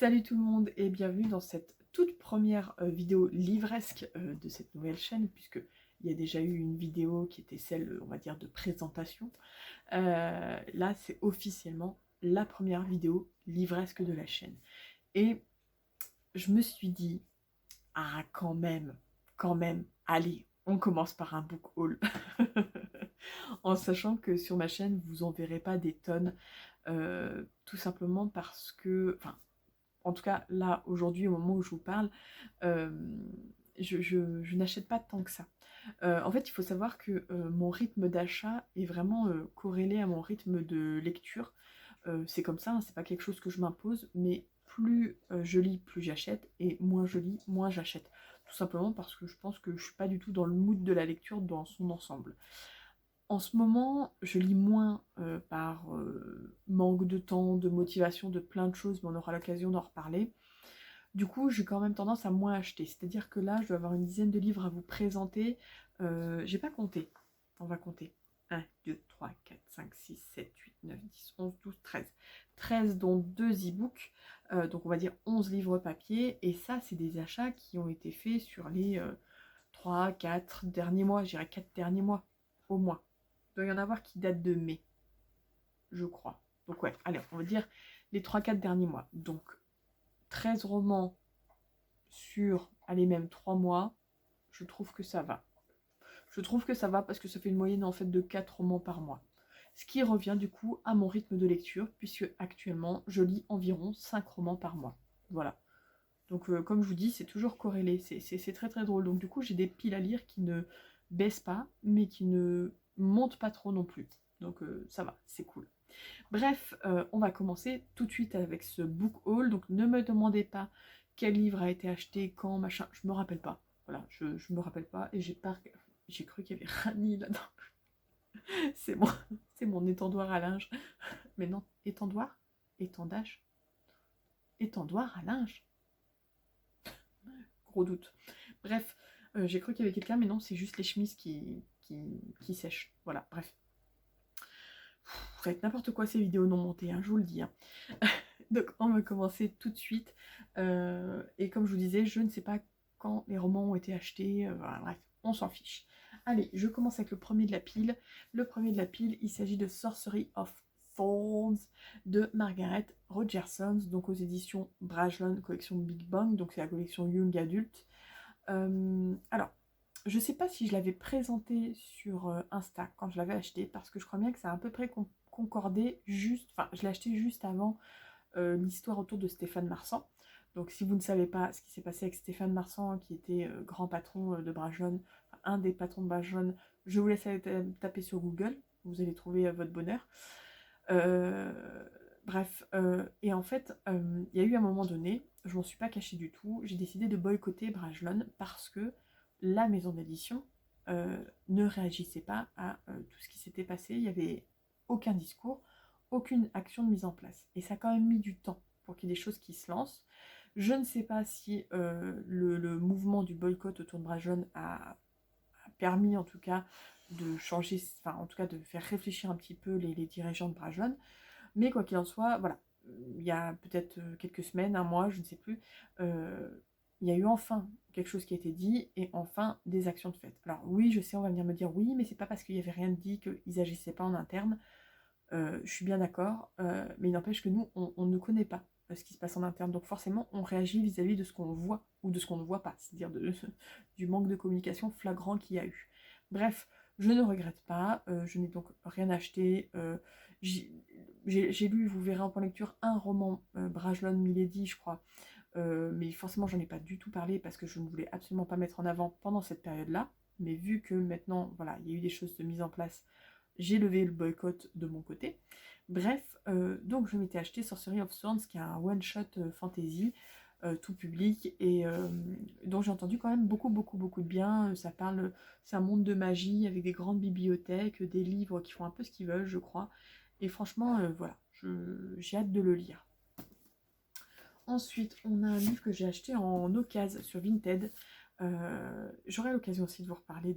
Salut tout le monde et bienvenue dans cette toute première vidéo livresque de cette nouvelle chaîne, puisque il y a déjà eu une vidéo qui était celle, on va dire, de présentation. Là, c'est officiellement la première vidéo livresque de la chaîne. Et je me suis dit, ah quand même, allez, on commence par un book haul. En sachant que sur ma chaîne, vous en verrez pas des tonnes, tout simplement parce que, enfin, en tout cas, là, aujourd'hui, au moment où je vous parle, euh, je n'achète pas tant que ça. En fait, il faut savoir que mon rythme d'achat est vraiment corrélé à mon rythme de lecture. C'est comme ça, hein, c'est pas quelque chose que je m'impose, mais plus je lis, plus j'achète, et moins je lis, moins j'achète. Tout simplement parce que je pense que je suis pas du tout dans le mood de la lecture dans son ensemble. En ce moment, je lis moins par manque de temps, de motivation, de plein de choses, mais on aura l'occasion d'en reparler. Du coup, j'ai quand même tendance à moins acheter. C'est-à-dire que là, je dois avoir une dizaine de livres à vous présenter. J'ai pas compté. On va compter. 1, 2, 3, 4, 5, 6, 7, 8, 9, 10, 11, 12, 13. 13 dont 2 e-books. Donc on va dire 11 livres papier. Et ça, c'est des achats qui ont été faits sur les 3, 4 derniers mois. Je dirais 4 derniers mois au moins. Il doit y en avoir qui datent de mai, je crois. Donc ouais, allez, on va dire les 3-4 derniers mois. Donc 13 romans sur, allez, même 3 mois, je trouve que ça va. Je trouve que ça va parce que ça fait une moyenne en fait de 4 romans par mois. Ce qui revient du coup à mon rythme de lecture, puisque actuellement je lis environ 5 romans par mois. Voilà. Donc comme je vous dis, c'est toujours corrélé, c'est très très drôle. Donc du coup j'ai des piles à lire qui ne baissent pas, mais qui ne montent pas trop non plus. Donc ça va, c'est cool. Bref, on va commencer tout de suite avec ce book haul. Donc ne me demandez pas quel livre a été acheté, quand, machin, je me rappelle pas. Voilà, je me rappelle pas et j'ai cru qu'il y avait Rani là-dedans. C'est mon, c'est mon étendoir à linge. Mais non, étendoir, étendage, étendoir à linge. Gros doute. Bref, j'ai cru qu'il y avait quelqu'un, mais non, c'est juste les chemises qui sèchent. Voilà, bref. Ça va être n'importe quoi ces vidéos non montées, hein, je vous le dis. Hein. Donc on va commencer tout de suite. Et comme je vous disais, je ne sais pas quand les romans ont été achetés. Voilà, bref, on s'en fiche. Allez, je commence avec le premier de la pile. Le premier de la pile, il s'agit de Sorcery of Thorns de Margaret Rogerson, donc aux éditions Brajlon, collection Big Bang, donc c'est la collection Young Adult. Alors, je ne sais pas si je l'avais présenté sur Insta quand je l'avais acheté, parce que je crois bien que ça a à peu près concordé juste, enfin je l'ai acheté juste avant l'histoire autour de Stéphane Marsan. Donc si vous ne savez pas ce qui s'est passé avec Stéphane Marsan, qui était grand patron de Brajlon, enfin, un des patrons de Brajlon, je vous laisse aller taper sur Google, vous allez trouver votre bonheur. Euh, Bref, et en fait, il y a eu un moment donné, je m'en suis pas cachée du tout, j'ai décidé de boycotter Brajlon parce que la maison d'édition ne réagissait pas à tout ce qui s'était passé, il n'y avait aucun discours, aucune action de mise en place. Et ça a quand même mis du temps pour qu'il y ait des choses qui se lancent. Je ne sais pas si le mouvement du boycott autour de Brajlon a permis en tout cas de changer, enfin en tout cas de faire réfléchir un petit peu les dirigeants de Brajlon. Mais quoi qu'il en soit, voilà, il y a peut-être quelques semaines, un mois, je ne sais plus, il y a eu enfin quelque chose qui a été dit et enfin des actions de fait. Alors oui, je sais, on va venir me dire oui, mais c'est pas parce qu'il n'y avait rien de dit qu'ils agissaient pas en interne. Je suis bien d'accord, mais il n'empêche que nous, on ne connaît pas ce qui se passe en interne. Donc forcément, on réagit vis-à-vis de ce qu'on voit ou de ce qu'on ne voit pas, c'est-à-dire du manque de communication flagrant qu'il y a eu. Bref, je ne regrette pas, je n'ai donc rien acheté. J'ai lu, vous verrez en point lecture, un roman, Brajlon Milady, je crois, mais forcément, j'en ai pas du tout parlé parce que je ne voulais absolument pas mettre en avant pendant cette période-là. Mais vu que maintenant, voilà, il y a eu des choses de mise en place, j'ai levé le boycott de mon côté. Bref, donc je m'étais acheté Sorcery of Thorns, qui est un one-shot fantasy, tout public, et dont j'ai entendu quand même beaucoup de bien. Ça parle, c'est un monde de magie avec des grandes bibliothèques, des livres qui font un peu ce qu'ils veulent, je crois. Et franchement, voilà, j'ai hâte de le lire. Ensuite, on a un livre que j'ai acheté en occasion sur Vinted. J'aurai l'occasion aussi de vous reparler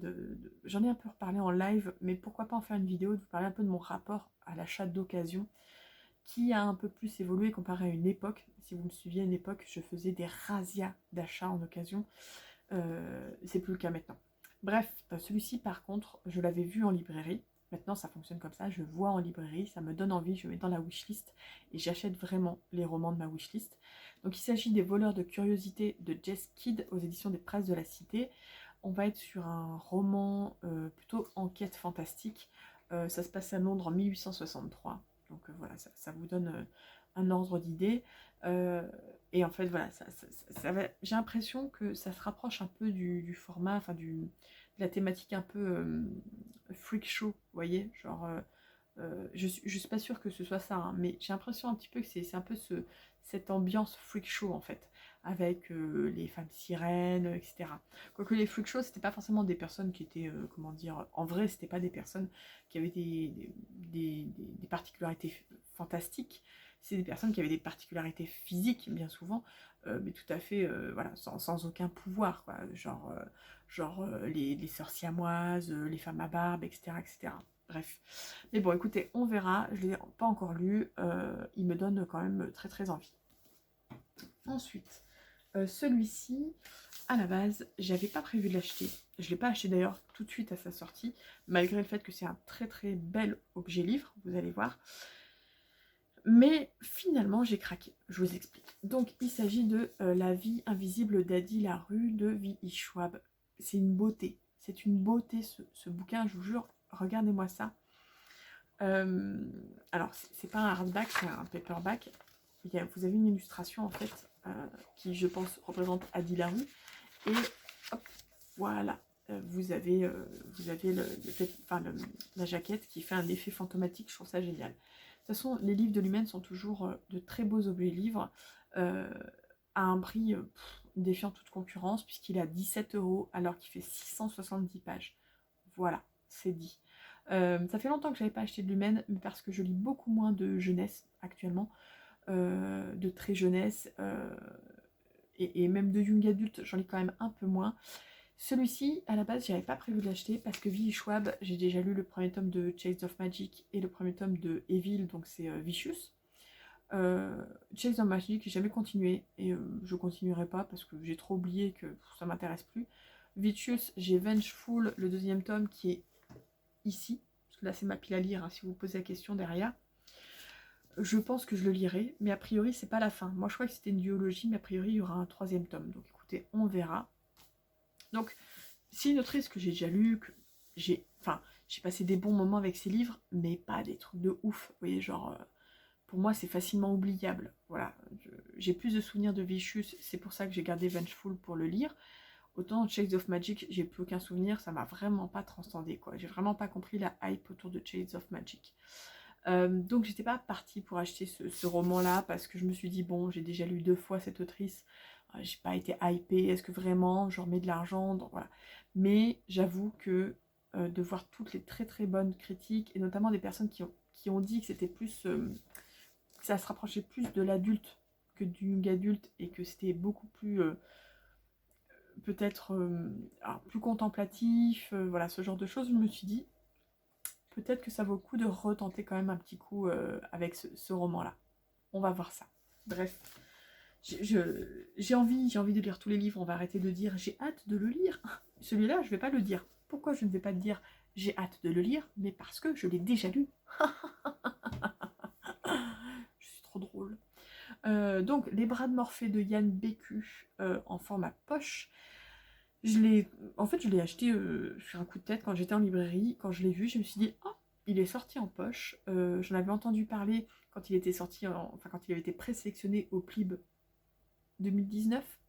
J'en ai un peu reparlé en live, mais pourquoi pas en faire une vidéo, de vous parler un peu de mon rapport à l'achat d'occasion. qui a un peu plus évolué comparé à une époque. Si vous me suiviez à une époque, je faisais des razzias d'achats en occasion. C'est plus le cas maintenant. Bref, celui-ci par contre, je l'avais vu en librairie. Maintenant, ça fonctionne comme ça, je vois en librairie, ça me donne envie, je mets dans la wishlist et j'achète vraiment les romans de ma wishlist. Donc il s'agit des voleurs de curiosité de Jess Kidd aux éditions des Presses de la Cité. On va être sur un roman plutôt enquête fantastique. Ça se passe à Londres en 1863. Donc voilà, ça vous donne un ordre d'idée. Et en fait, voilà, j'ai l'impression que ça se rapproche un peu du format, enfin de la thématique un peu freak show, vous voyez, genre, je suis pas sûre que ce soit ça, hein, mais j'ai l'impression un petit peu que c'est un peu cette ambiance freak show en fait, avec les femmes sirènes, etc. Quoique les freak shows, c'était pas forcément des personnes qui étaient, comment dire, en vrai, c'était pas des personnes qui avaient des particularités fantastiques, c'est des personnes qui avaient des particularités physiques, bien souvent, mais tout à fait, voilà, sans aucun pouvoir, quoi, genre les sœurs siamoises, les femmes à barbe, etc., etc. Bref. Mais bon, écoutez, on verra. Je ne l'ai pas encore lu. Il me donne quand même très très envie. Ensuite, celui-ci, à la base, j'avais pas prévu de l'acheter. Je ne l'ai pas acheté d'ailleurs tout de suite à sa sortie, malgré le fait que c'est un très très bel objet livre, vous allez voir. Mais finalement, j'ai craqué. Je vous explique. Donc, il s'agit de La vie invisible d'Adi Larue de V.I. Schwab. C'est une beauté. C'est une beauté ce bouquin, je vous jure. Regardez-moi ça. Alors, c'est pas un hardback, c'est un paperback. Vous avez une illustration en fait qui, je pense, représente Adi Larue. Et hop, voilà. Vous avez la jaquette qui fait un effet fantomatique. Je trouve ça génial. De toute façon, les livres de Lumen sont toujours de très beaux objets livres à un prix défiant toute concurrence puisqu'il est à 17 € alors qu'il fait 670 pages. Voilà, c'est dit. Ça fait longtemps que je n'avais pas acheté de Lumen, mais parce que je lis beaucoup moins de jeunesse actuellement, de très jeunesse, et même de young adulte, j'en lis quand même un peu moins. Celui-ci, à la base, j'avais pas prévu de l'acheter parce que V.I. Schwab, j'ai déjà lu le premier tome de Chase of Magic et le premier tome de Evil, donc c'est Vicious. Chase of Magic, j'ai jamais continué et je continuerai pas parce que j'ai trop oublié que ça m'intéresse plus. Vicious, j'ai Vengeful, le deuxième tome qui est ici, parce que là c'est ma pile à lire, hein, si vous vous posez la question derrière. Je pense que je le lirai, mais a priori c'est pas la fin. Moi je crois que c'était une duologie, mais a priori il y aura un troisième tome. Donc écoutez, on verra. Donc c'est une autrice que j'ai déjà lue, que j'ai passé des bons moments avec ses livres, mais pas des trucs de ouf. Vous voyez, genre, pour moi c'est facilement oubliable. Voilà, j'ai plus de souvenirs de Vicious, c'est pour ça que j'ai gardé Vengeful pour le lire. Autant Shades of Magic, j'ai plus aucun souvenir, ça m'a vraiment pas transcendé, quoi. J'ai vraiment pas compris la hype autour de Shades of Magic. Donc j'étais pas partie pour acheter ce roman-là, parce que je me suis dit, bon, j'ai déjà lu 2 fois cette autrice, j'ai pas été hypée, est-ce que vraiment je remets de l'argent, donc voilà. Mais j'avoue que de voir toutes les très très bonnes critiques, et notamment des personnes qui ont dit que c'était plus, que ça se rapprochait plus de l'adulte que du young adulte, et que c'était beaucoup plus... peut-être plus contemplatif, voilà, ce genre de choses, je me suis dit, peut-être que ça vaut le coup de retenter quand même un petit coup avec ce roman-là. On va voir ça. Bref, j'ai envie de lire tous les livres, on va arrêter de dire j'ai hâte de le lire. Celui-là, je vais pas le dire. Pourquoi je ne vais pas dire j'ai hâte de le lire? Mais parce que je l'ai déjà lu. Je suis trop drôle. Donc, Les Bras de Morphée de Yann Bécu en format poche. Je l'ai acheté sur un coup de tête quand j'étais en librairie. Quand je l'ai vu, je me suis dit, oh, il est sorti en poche. J'en avais entendu parler quand il était sorti, quand il avait été présélectionné au PLIB 2019,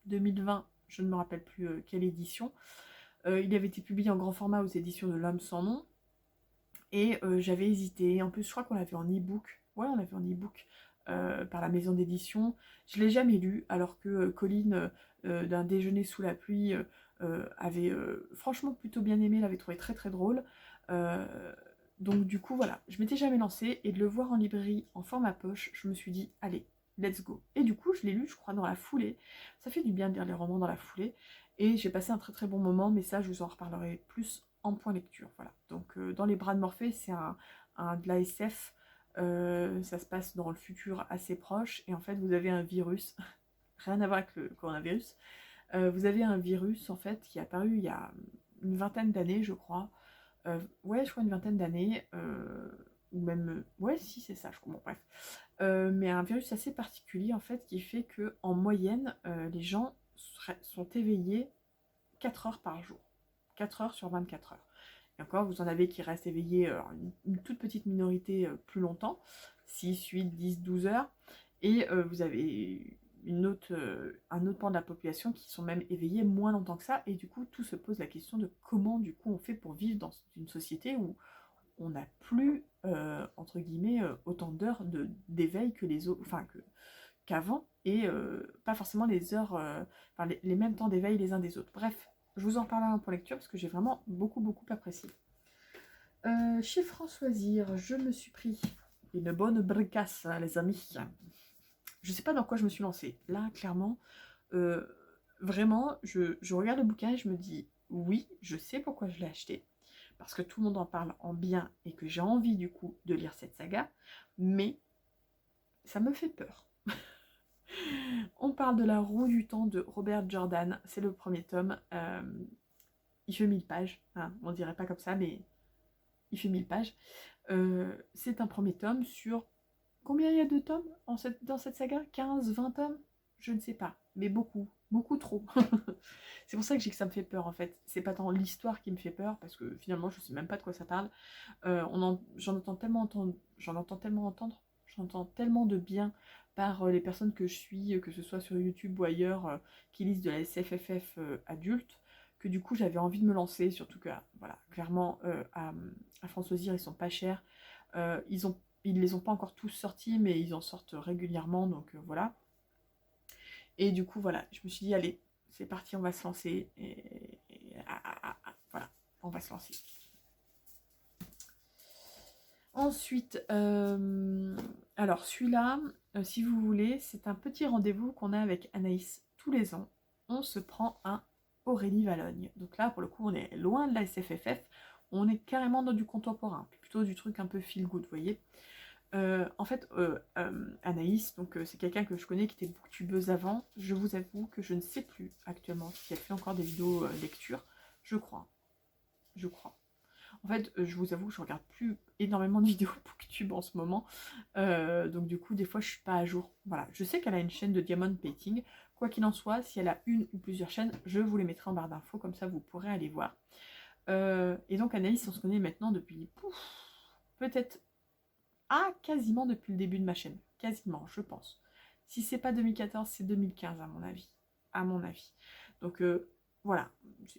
2020, je ne me rappelle plus quelle édition. Il avait été publié en grand format aux éditions de L'Homme sans nom. Et j'avais hésité. En plus, je crois qu'on l'avait en e-book. Ouais, on l'avait en e-book par la maison d'édition. Je ne l'ai jamais lu, alors que Colline, d'un déjeuner sous la pluie, avait franchement plutôt bien aimé, l'avait trouvé très très drôle. Donc du coup, voilà, je m'étais jamais lancée, et de le voir en librairie en format poche, je me suis dit, allez, let's go. Et du coup, je l'ai lu, je crois, dans la foulée. Ça fait du bien de lire les romans dans la foulée. Et j'ai passé un très très bon moment, mais ça, je vous en reparlerai plus en point lecture. Voilà. Donc, dans Les Bras de Morphée, c'est de la SF Ça se passe dans le futur assez proche. Et en fait, vous avez un virus, rien à voir avec le coronavirus. Vous avez un virus, en fait, qui est apparu il y a une vingtaine d'années, je crois. Ouais, je crois une vingtaine d'années. Ou même... Ouais, si, c'est ça, je crois. Bon, bref. Mais un virus assez particulier, en fait, qui fait que en moyenne, les gens sont éveillés 4 heures par jour. 4 heures sur 24 heures. Et encore, vous en avez qui restent éveillés, une toute petite minorité plus longtemps, 6, 8, 10, 12 heures. Et vous avez un autre pan de la population qui sont même éveillés moins longtemps que ça. Et du coup, tout se pose la question de comment, du coup, on fait pour vivre dans une société où on n'a plus, entre guillemets, autant d'heures d'éveil que les autres, enfin, qu'avant, et pas forcément les heures, enfin, les mêmes temps d'éveil les uns des autres. Bref, je vous en parlerai pour lecture parce que j'ai vraiment beaucoup apprécié. Chez Françoisire, je me suis pris une bonne bricasse, hein, les amis. Je sais pas dans quoi je me suis lancée. Là, clairement, vraiment, je regarde le bouquin et je me dis, oui, je sais pourquoi je l'ai acheté. Parce que tout le monde en parle en bien et que j'ai envie, du coup, de lire cette saga. Mais ça me fait peur. On parle de La Roue du Temps de Robert Jordan. C'est le premier tome. Il fait 1000 pages. Hein, on dirait pas comme ça, mais il fait 1000 pages. C'est un premier tome sur... Combien il y a de tomes dans cette saga? 15, 20 tomes? Je ne sais pas. Mais beaucoup. Beaucoup trop. C'est pour ça que j'ai que ça me fait peur, en fait. C'est pas tant l'histoire qui me fait peur, parce que finalement, je sais même pas de quoi ça parle. J'en entends tellement de bien par les personnes que je suis, que ce soit sur YouTube ou ailleurs, qui lisent de la SFFF adulte, que du coup j'avais envie de me lancer, surtout que voilà, clairement à Françoisire ils sont pas chers, ils les ont pas encore tous sortis, mais ils en sortent régulièrement, donc voilà. Et du coup voilà, je me suis dit allez, c'est parti, on va se lancer, voilà, on va se lancer. Ensuite, alors celui-là, si vous voulez, c'est un petit rendez-vous qu'on a avec Anaïs tous les ans. On se prend un Aurélie Valogne. Donc là, pour le coup, on est loin de la SFFF. On est carrément dans du contemporain, plutôt du truc un peu feel good, vous voyez. En fait, Anaïs, donc c'est quelqu'un que je connais qui était booktubeuse avant. Je vous avoue que je ne sais plus actuellement si elle fait encore des vidéos lecture. Je crois. En fait, je vous avoue que je regarde plus énormément de vidéos booktube en ce moment. Donc du coup, des fois, je suis pas à jour. Voilà, je sais qu'elle a une chaîne de Diamond Painting. Quoi qu'il en soit, si elle a une ou plusieurs chaînes, je vous les mettrai en barre d'infos, comme ça vous pourrez aller voir. Et donc Anaïs, on se connaît maintenant depuis peut-être quasiment depuis le début de ma chaîne. Quasiment, je pense. Si c'est pas 2014, c'est 2015 à mon avis. Donc voilà,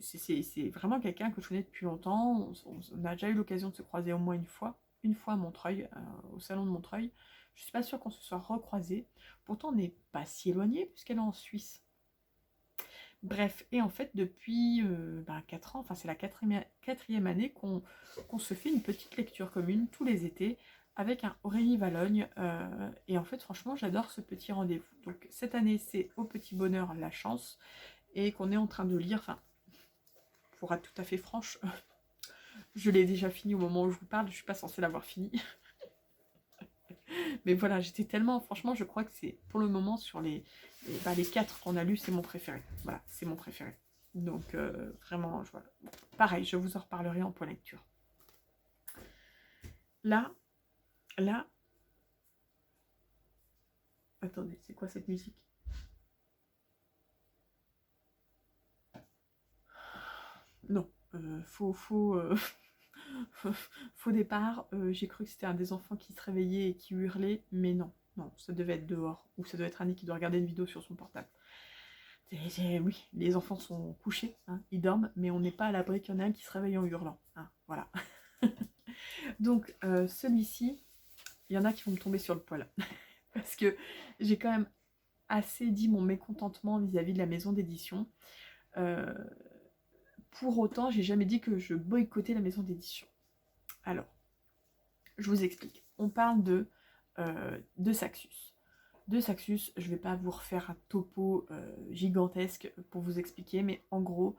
c'est vraiment quelqu'un que je connais depuis longtemps. On a déjà eu l'occasion de se croiser au moins une fois à Montreuil, au salon de Montreuil. Je suis pas sûre qu'on se soit recroisés. Pourtant, on n'est pas si éloigné puisqu'elle est en Suisse. Bref, et en fait, depuis 4 ans, enfin c'est la quatrième année qu'on se fait une petite lecture commune tous les étés avec un Aurélie Valogne. Et en fait, franchement, j'adore ce petit rendez-vous. Donc cette année, c'est Au Petit Bonheur, la chance, et qu'on est en train de lire, enfin, pour être tout à fait franche, je l'ai déjà fini au moment où je vous parle, je suis pas censée l'avoir fini. Mais voilà, j'étais tellement, franchement, je crois que c'est pour le moment sur les 4 qu'on a lus, c'est mon préféré. Voilà, c'est mon préféré. Donc vraiment, voilà. Pareil, je vous en reparlerai en point lecture. Là, attendez, c'est quoi cette musique? Non, faux départ. J'ai cru que c'était un des enfants qui se réveillait et qui hurlait, mais non, ça devait être dehors, ou ça doit être Annie qui doit regarder une vidéo sur son portable. Oui, les enfants sont couchés, hein, ils dorment, mais on n'est pas à l'abri qu'il y en a un qui se réveille en hurlant. Hein, voilà. Donc, celui-ci, il y en a qui vont me tomber sur le poil. Parce que j'ai quand même assez dit mon mécontentement vis-à-vis de la maison d'édition. Pour autant, j'ai jamais dit que je boycottais la maison d'édition. Alors, je vous explique. On parle de Saxus. De Saxus, je ne vais pas vous refaire un topo gigantesque pour vous expliquer, mais en gros,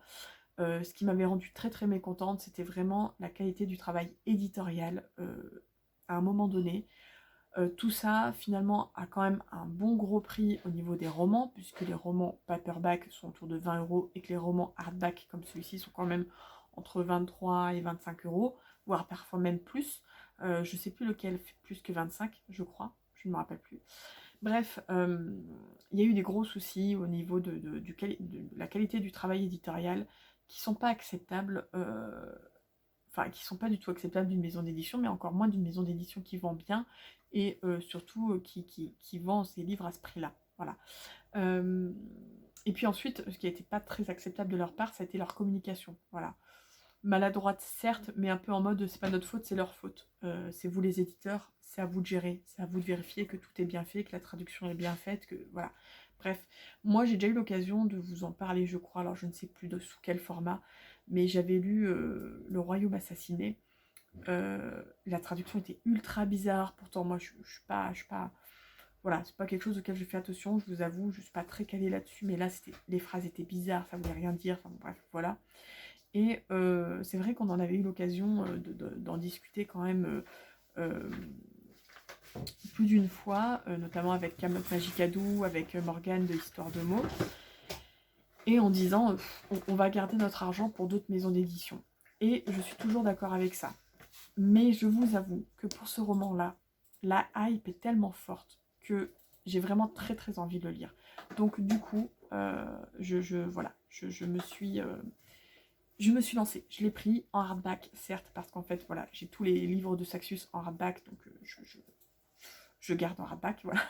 ce qui m'avait rendu très très mécontente, c'était vraiment la qualité du travail éditorial à un moment donné. Tout ça, finalement, a quand même un bon gros prix au niveau des romans, puisque les romans paperback sont autour de 20 € et que les romans hardback, comme celui-ci, sont quand même entre 23 et 25 €, voire parfois même plus. Je ne sais plus lequel fait plus que 25, je crois, je ne me rappelle plus. Bref, il y a eu des gros soucis au niveau de la qualité du travail éditorial qui sont pas acceptables, enfin qui sont pas du tout acceptables d'une maison d'édition, mais encore moins d'une maison d'édition qui vend bien et surtout qui vend ses livres à ce prix-là. Voilà. Et puis ensuite, ce qui n'était pas très acceptable de leur part, ça a été leur communication. Voilà. Maladroite certes, mais un peu en mode c'est pas notre faute, c'est leur faute. C'est vous les éditeurs, c'est à vous de gérer, c'est à vous de vérifier que tout est bien fait, que la traduction est bien faite, que voilà. Bref, moi j'ai déjà eu l'occasion de vous en parler, je crois, alors je ne sais plus sous quel format, mais j'avais lu Le Royaume assassiné. La traduction était ultra bizarre, pourtant moi je suis pas, voilà, c'est pas quelque chose auquel je fais attention, je vous avoue, je suis pas très calée là-dessus, mais là les phrases étaient bizarres, ça voulait rien dire, enfin bref, voilà. Et c'est vrai qu'on en avait eu l'occasion d'en discuter quand même plus d'une fois, notamment avec Camelot Magicadou, avec Morgane de Histoire de mots, et en disant on va garder notre argent pour d'autres maisons d'édition. Et je suis toujours d'accord avec ça. Mais je vous avoue que pour ce roman-là, la hype est tellement forte que j'ai vraiment très très envie de le lire. Donc du coup, voilà, je me suis lancée. Je l'ai pris en hardback, certes, parce qu'en fait, voilà, j'ai tous les livres de Saxius en hardback, donc je garde en hardback, voilà.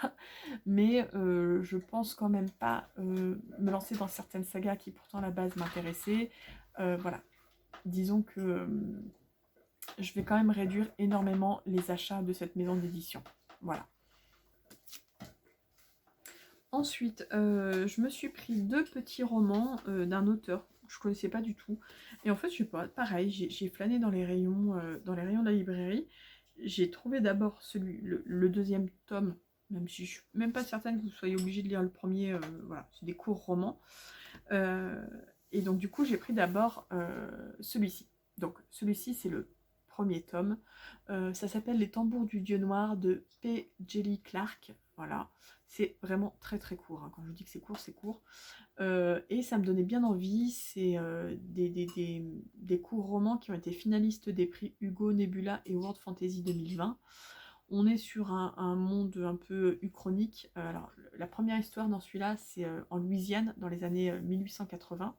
Mais je pense quand même pas me lancer dans certaines sagas qui pourtant à la base m'intéressaient. Voilà, disons que je vais quand même réduire énormément les achats de cette maison d'édition. Voilà. Ensuite, je me suis pris 2 petits romans d'un auteur que je connaissais pas du tout. Et en fait, je sais pas, pareil, j'ai flâné dans les rayons de la librairie. J'ai trouvé d'abord le deuxième tome, même si je suis même pas certaine que vous soyez obligé de lire le premier. Voilà, c'est des courts romans. Et donc du coup, j'ai pris d'abord celui-ci. Donc celui-ci, c'est le premier tome. Ça s'appelle Les tambours du dieu noir de P. Djeli Clark. Voilà, c'est vraiment très très court. Hein. Quand je vous dis que c'est court, c'est court. Et ça me donnait bien envie. C'est des courts romans qui ont été finalistes des prix Hugo, Nebula et World Fantasy 2020. On est sur un monde un peu uchronique. Alors, la première histoire dans celui-là, c'est en Louisiane, dans les années 1880.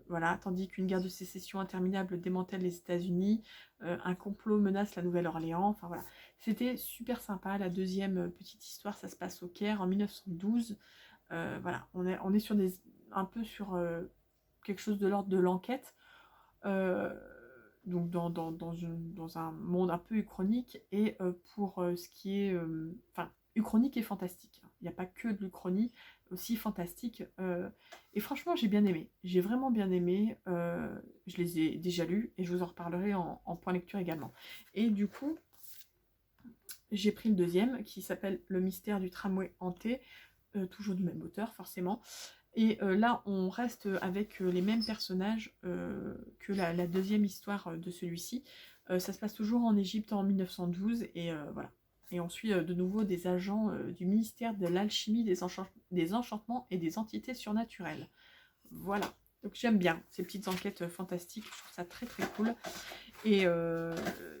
Voilà, tandis qu'une guerre de sécession interminable démantèle les États-Unis, un complot menace la Nouvelle-Orléans. Enfin voilà, c'était super sympa. La deuxième petite histoire, ça se passe au Caire en 1912. Voilà, on est sur un peu sur quelque chose de l'ordre de l'enquête. Donc dans un monde un peu uchronique, et pour ce qui est enfin uchronique et fantastique. Il n'y a pas que de l'uchronie, aussi fantastique. Et franchement, j'ai bien aimé. J'ai vraiment bien aimé. Je les ai déjà lus et je vous en reparlerai en point lecture également. Et du coup, j'ai pris le deuxième qui s'appelle Le mystère du tramway hanté, toujours du même auteur forcément. Et là, on reste avec les mêmes personnages que la deuxième histoire de celui-ci. Ça se passe toujours en Égypte en 1912, et voilà. Et on suit de nouveau des agents du ministère de l'alchimie, des enchantements et des entités surnaturelles. Voilà. Donc j'aime bien ces petites enquêtes fantastiques, je trouve ça très très cool. Et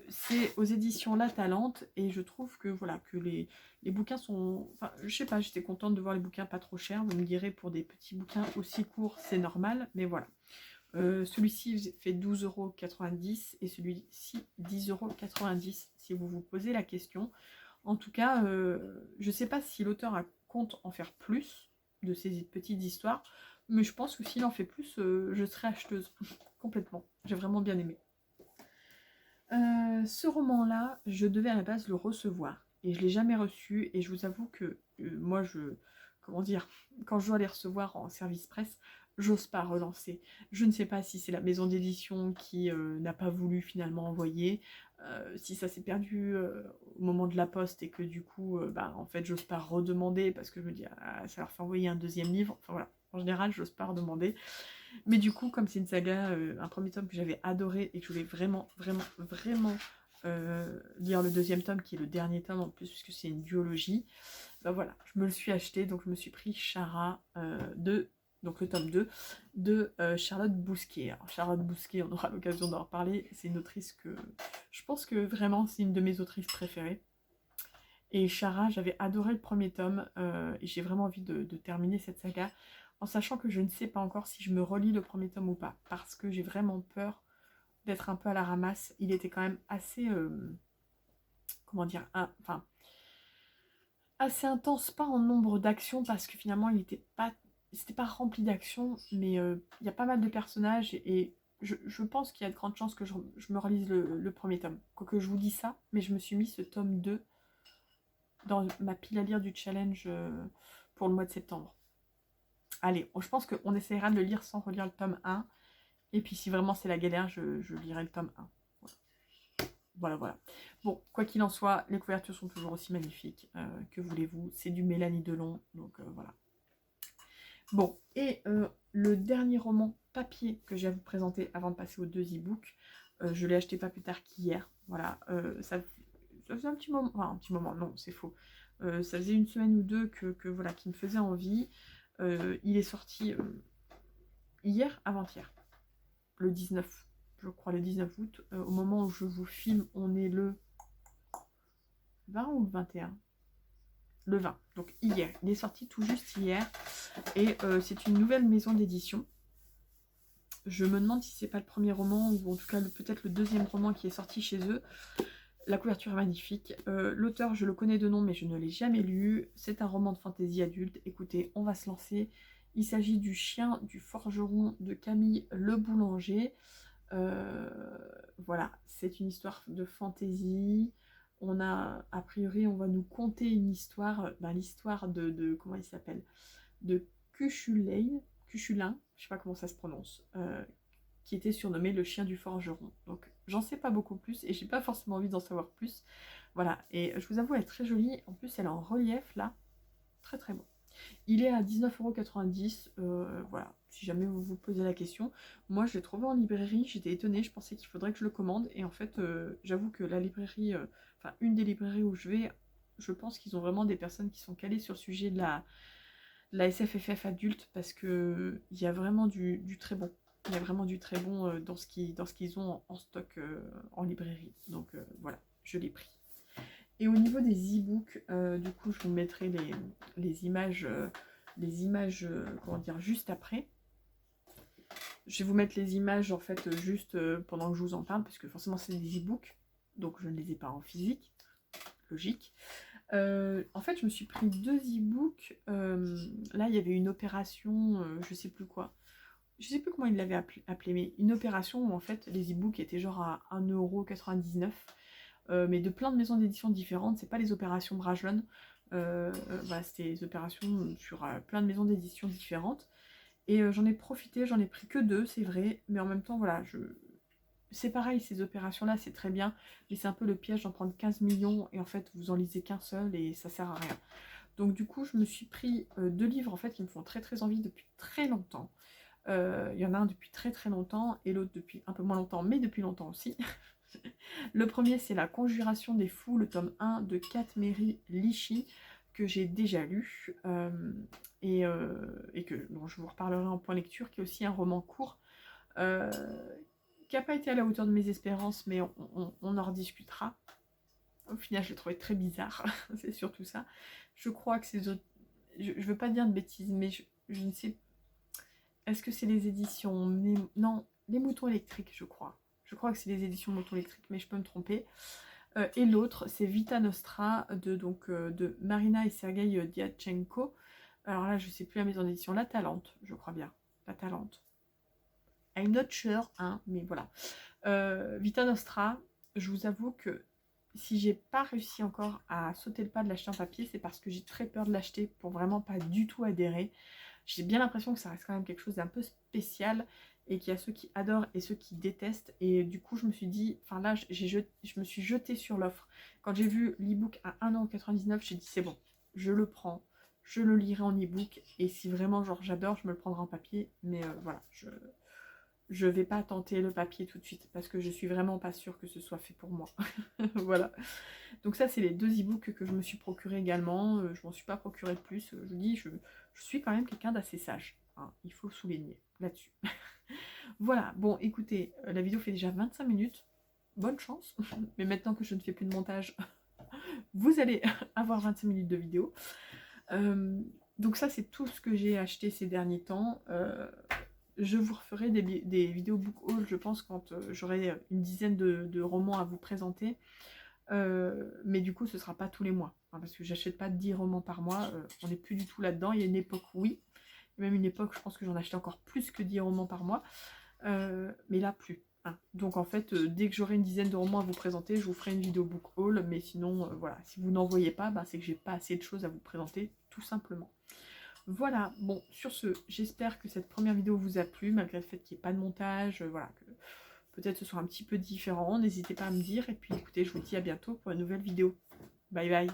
c'est aux éditions La Talente, et je trouve que voilà, que les bouquins sont... Enfin, je sais pas, j'étais contente de voir les bouquins pas trop chers. Vous me direz, pour des petits bouquins aussi courts, c'est normal, mais voilà. Celui-ci fait 12,90 € et celui-ci 10,90 € si vous vous posez la question. En tout cas, je sais pas si l'auteur compte en faire plus de ces petites histoires, mais je pense que s'il en fait plus, je serai acheteuse complètement. J'ai vraiment bien aimé. Ce roman-là, je devais à la base le recevoir et je ne l'ai jamais reçu, et je vous avoue que moi, comment dire, quand je dois les recevoir en service presse, j'ose pas relancer. Je ne sais pas si c'est la maison d'édition qui n'a pas voulu finalement envoyer, si ça s'est perdu au moment de la poste et que du coup, en fait, j'ose pas redemander parce que je me dis, ah, ça leur fait envoyer un deuxième livre. Enfin voilà, en général, j'ose pas redemander. Mais du coup, comme c'est une saga, un premier tome que j'avais adoré et que je voulais vraiment, vraiment, vraiment lire le deuxième tome, qui est le dernier tome en plus, puisque c'est une duologie. Ben voilà, je me le suis acheté, donc je me suis pris Chara donc le tome 2 de Charlotte Bousquet. Alors, Charlotte Bousquet, on aura l'occasion d'en reparler, c'est une autrice que je pense que vraiment c'est une de mes autrices préférées. Et Chara, j'avais adoré le premier tome, et j'ai vraiment envie de terminer cette saga, en sachant que je ne sais pas encore si je me relis le premier tome ou pas, parce que j'ai vraiment peur d'être un peu à la ramasse. Il était quand même assez, comment dire, enfin, assez intense, pas en nombre d'actions, parce que finalement, c'était pas rempli d'actions, mais il y a pas mal de personnages, et je pense qu'il y a de grandes chances que je me relise le premier tome. Quoique je vous dis ça, mais je me suis mis ce tome 2 dans ma pile à lire du challenge pour le mois de septembre. Allez, je pense qu'on essaiera de le lire sans relire le tome 1. Et puis si vraiment c'est la galère, je lirai le tome 1. Voilà. Bon, quoi qu'il en soit, les couvertures sont toujours aussi magnifiques. Que voulez-vous? C'est du Mélanie Delon, donc voilà. Bon, et le dernier roman papier que j'ai à vous présenter avant de passer aux 2 e-books, je l'ai acheté pas plus tard qu'hier. Voilà, ça faisait un petit moment, enfin un petit moment, non, c'est faux. Ça faisait une semaine ou deux voilà, qui me faisait envie. Il est sorti hier, avant-hier, le 19, je crois, le 19 août. Au moment où je vous filme, on est le 20 ou le 21? Le 20, donc hier. Il est sorti tout juste hier. Et c'est une nouvelle maison d'édition. Je me demande si c'est pas le premier roman, ou en tout cas peut-être le deuxième roman qui est sorti chez eux. La couverture est magnifique. L'auteur, je le connais de nom, mais je ne l'ai jamais lu. C'est un roman de fantasy adulte. Écoutez, on va se lancer. Il s'agit du chien du forgeron de Camille Le Boulanger. Voilà, c'est une histoire de fantasy. A priori, on va nous conter une histoire, l'histoire de comment il s'appelle, de Cuchulain, je sais pas comment ça se prononce, qui était surnommé le chien du forgeron. Donc j'en sais pas beaucoup plus et j'ai pas forcément envie d'en savoir plus. Voilà, et je vous avoue, elle est très jolie. En plus, elle est en relief là, très très beau. Il est à 19,90 €, voilà, si jamais vous vous posez la question. Moi, je l'ai trouvé en librairie, j'étais étonnée, je pensais qu'il faudrait que je le commande. Et en fait, j'avoue que la librairie, enfin une des librairies où je vais, je pense qu'ils ont vraiment des personnes qui sont calées sur le sujet de la SFFF adulte, parce que il y a vraiment du très bon. Il y a vraiment du très bon dans ce qu'ils ont en stock en librairie. Donc voilà, je l'ai pris. Et au niveau des e-books, du coup, je vous mettrai les images, comment dire, juste après. Je vais vous mettre les images, en fait, juste pendant que je vous en parle, parce que forcément, c'est des e-books, donc je ne les ai pas en physique, logique. En fait, je me suis pris 2 e-books. Là, il y avait une opération, je sais plus quoi. Je sais plus comment il l'avait appelé, mais une opération où, en fait, les e-books étaient genre à 1,99 €. Mais de plein de maisons d'édition différentes, c'est pas les opérations Brajlon, voilà, c'était les opérations sur plein de maisons d'édition différentes. Et j'en ai profité, j'en ai pris que 2, c'est vrai, mais en même temps, voilà, c'est pareil, ces opérations-là, c'est très bien, mais c'est un peu le piège d'en prendre 15 millions, et en fait, vous en lisez qu'un seul, et ça sert à rien. Donc du coup, je me suis pris 2 livres, en fait, qui me font très très envie depuis très longtemps. Il y en a un depuis très très longtemps, et l'autre depuis un peu moins longtemps, mais depuis longtemps aussi. Le premier, c'est La Conjuration des Fous, le tome 1 de Katmeri Lishi, que j'ai déjà lu, et que bon, je vous reparlerai en point lecture, qui est aussi un roman court, euh, qui n'a pas été à la hauteur de mes espérances, mais on en rediscutera. Au final, je l'ai trouvé très bizarre, c'est surtout ça. Je crois que c'est... Je veux pas dire de bêtises, mais je ne sais... Est-ce que c'est les éditions... Non, Les Moutons Électriques, je crois. Je crois que c'est les éditions Moutons Électriques, mais je peux me tromper. Et l'autre, c'est Vita Nostra de Marina et Sergei Diatchenko. Alors là, je ne sais plus la maison d'édition, La Talente, je crois bien. La Talente. I'm not sure, hein, mais voilà. Vita Nostra, je vous avoue que si j'ai pas réussi encore à sauter le pas de l'acheter en papier, c'est parce que j'ai très peur de l'acheter pour vraiment pas du tout adhérer. J'ai bien l'impression que ça reste quand même quelque chose d'un peu spécial, et qu'il y a ceux qui adorent et ceux qui détestent. Et du coup, je me suis dit, enfin là, je me suis jetée sur l'offre. Quand j'ai vu l'e-book à 1,99 €, j'ai dit c'est bon, je le prends, je le lirai en e-book, et si vraiment genre j'adore, je me le prendrai en papier. Mais voilà, je vais pas tenter le papier tout de suite parce que je suis vraiment pas sûre que ce soit fait pour moi. Voilà. Donc ça, c'est les 2 e-books que je me suis procuré également. Je m'en suis pas procuré de plus. Je dis, je suis quand même quelqu'un d'assez sage, hein, il faut souligner là-dessus. Voilà, bon, écoutez, la vidéo fait déjà 25 minutes. Bonne chance. Mais maintenant que je ne fais plus de montage, vous allez avoir 25 minutes de vidéo. Donc ça, c'est tout ce que j'ai acheté ces derniers temps. Je vous referai des vidéos book haul, je pense, quand j'aurai une dizaine de romans à vous présenter. Mais du coup, ce ne sera pas tous les mois. Hein, parce que j'achète pas 10 romans par mois. On n'est plus du tout là-dedans. Il y a une époque, oui. Même une époque, je pense que j'en achetais encore plus que 10 romans par mois. Mais là, plus. Hein. Donc en fait, dès que j'aurai une dizaine de romans à vous présenter, je vous ferai une vidéo book haul. Mais sinon, voilà, si vous n'en voyez pas, bah, c'est que j'ai pas assez de choses à vous présenter, tout simplement. Voilà, bon, sur ce, j'espère que cette première vidéo vous a plu, malgré le fait qu'il n'y ait pas de montage, voilà, que peut-être ce soit un petit peu différent, n'hésitez pas à me dire, et puis écoutez, je vous dis à bientôt pour une nouvelle vidéo. Bye bye.